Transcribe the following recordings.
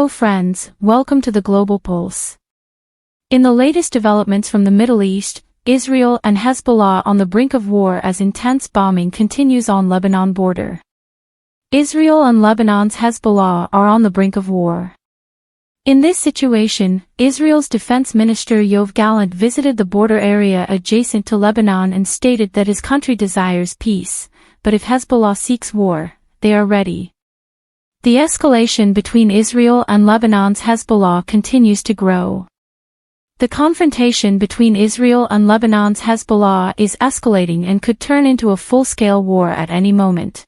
friends, welcome to the Global Pulse. In the latest developments from the Middle East, Israel and Hezbollah on the brink of war as intense bombing continues on Lebanon border. Israel and Lebanon's Hezbollah are on the brink of war. In this situation, Israel's Defense Minister Yoav Gallant visited the border area adjacent to Lebanon and stated that his country desires peace, but if Hezbollah seeks war, they are ready. The escalation between Israel and Lebanon's Hezbollah continues to grow. The confrontation between Israel and Lebanon's Hezbollah is escalating and could turn into a full-scale war at any moment.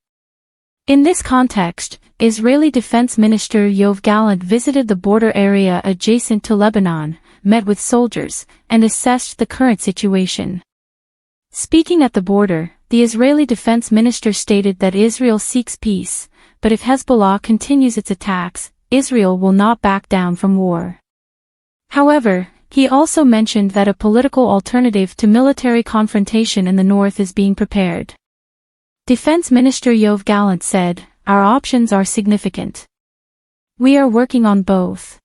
In this context, Israeli Defense Minister Yoav Gallant visited the border area adjacent to Lebanon, met with soldiers, and assessed the current situation. Speaking at the border, the Israeli Defense Minister stated that Israel seeks peace, but if Hezbollah continues its attacks, Israel will not back down from war. However, he also mentioned that a political alternative to military confrontation in the north is being prepared. Defense Minister Yoav Gallant said, "Our options are significant. We are working on both.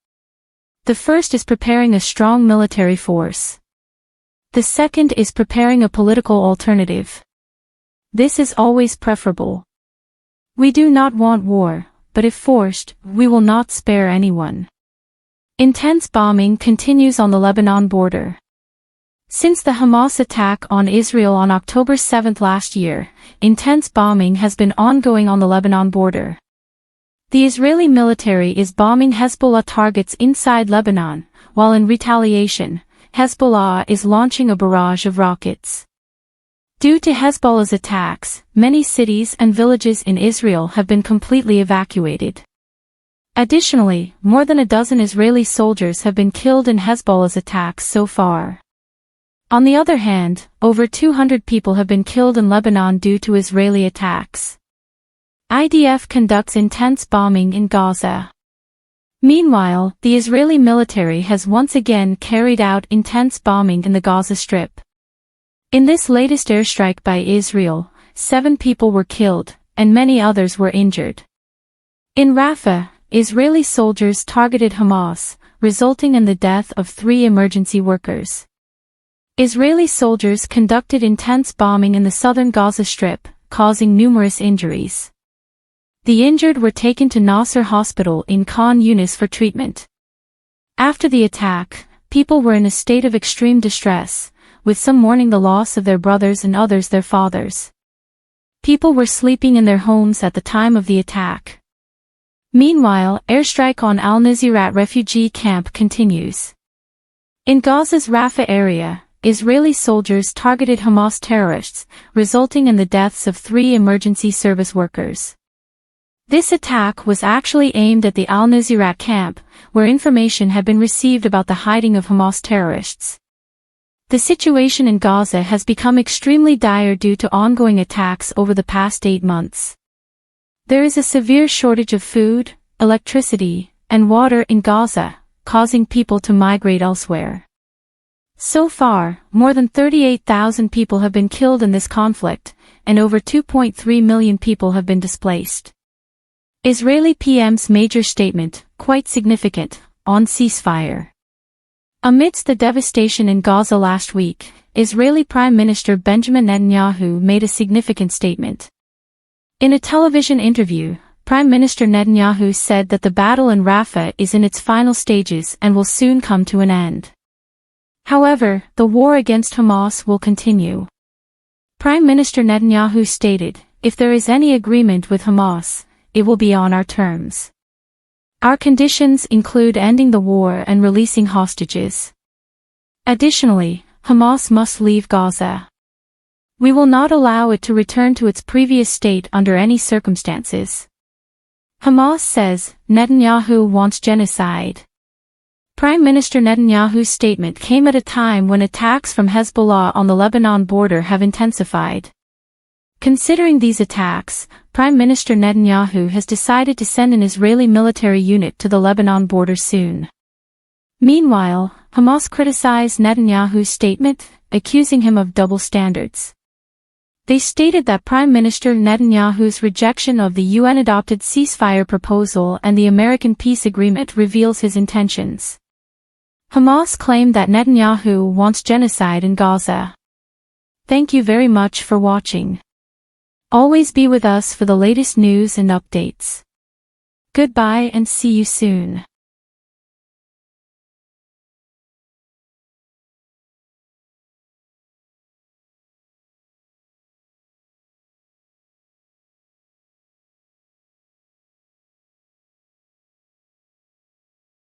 The first is preparing a strong military force. The second is preparing a political alternative. This is always preferable. We do not want war, but if forced, we will not spare anyone." Intense bombing continues on the Lebanon border. Since the Hamas attack on Israel on October 7 last year, intense bombing has been ongoing on the Lebanon border. The Israeli military is bombing Hezbollah targets inside Lebanon, while in retaliation, Hezbollah is launching a barrage of rockets. Due to Hezbollah's attacks, many cities and villages in Israel have been completely evacuated. Additionally, more than a dozen Israeli soldiers have been killed in Hezbollah's attacks so far. On the other hand, over 200 people have been killed in Lebanon due to Israeli attacks. IDF conducts intense bombing in Gaza. Meanwhile, the Israeli military has once again carried out intense bombing in the Gaza Strip. In this latest airstrike by Israel, 7 people were killed, and many others were injured. In Rafah, Israeli soldiers targeted Hamas, resulting in the death of 3 emergency workers. Israeli soldiers conducted intense bombing in the southern Gaza Strip, causing numerous injuries. The injured were taken to Nasser Hospital in Khan Yunis for treatment. After the attack, people were in a state of extreme distress, with some mourning the loss of their brothers and others their fathers. People were sleeping in their homes at the time of the attack. Meanwhile, airstrike on Al-Nuseirat refugee camp continues. In Gaza's Rafah area, Israeli soldiers targeted Hamas terrorists, resulting in the deaths of 3 emergency service workers. This attack was actually aimed at the Al-Nuseirat camp, where information had been received about the hiding of Hamas terrorists. The situation in Gaza has become extremely dire due to ongoing attacks over the past 8 months. There is a severe shortage of food, electricity, and water in Gaza, causing people to migrate elsewhere. So far, more than 38,000 people have been killed in this conflict, and over 2.3 million people have been displaced. Israeli PM's major statement, quite significant, on ceasefire. Amidst the devastation in Gaza last week, Israeli Prime Minister Benjamin Netanyahu made a significant statement. In a television interview, Prime Minister Netanyahu said that the battle in Rafah is in its final stages and will soon come to an end. However, the war against Hamas will continue. Prime Minister Netanyahu stated, "If there is any agreement with Hamas, it will be on our terms. Our conditions include ending the war and releasing hostages. Additionally, Hamas must leave Gaza. We will not allow it to return to its previous state under any circumstances." Hamas says, Netanyahu wants genocide. Prime Minister Netanyahu's statement came at a time when attacks from Hezbollah on the Lebanon border have intensified. Considering these attacks, Prime Minister Netanyahu has decided to send an Israeli military unit to the Lebanon border soon. Meanwhile, Hamas criticized Netanyahu's statement, accusing him of double standards. They stated that Prime Minister Netanyahu's rejection of the UN-adopted ceasefire proposal and the American peace agreement reveals his intentions. Hamas claimed that Netanyahu wants genocide in Gaza. Thank you very much for watching. Always be with us for the latest news and updates. Goodbye and see you soon.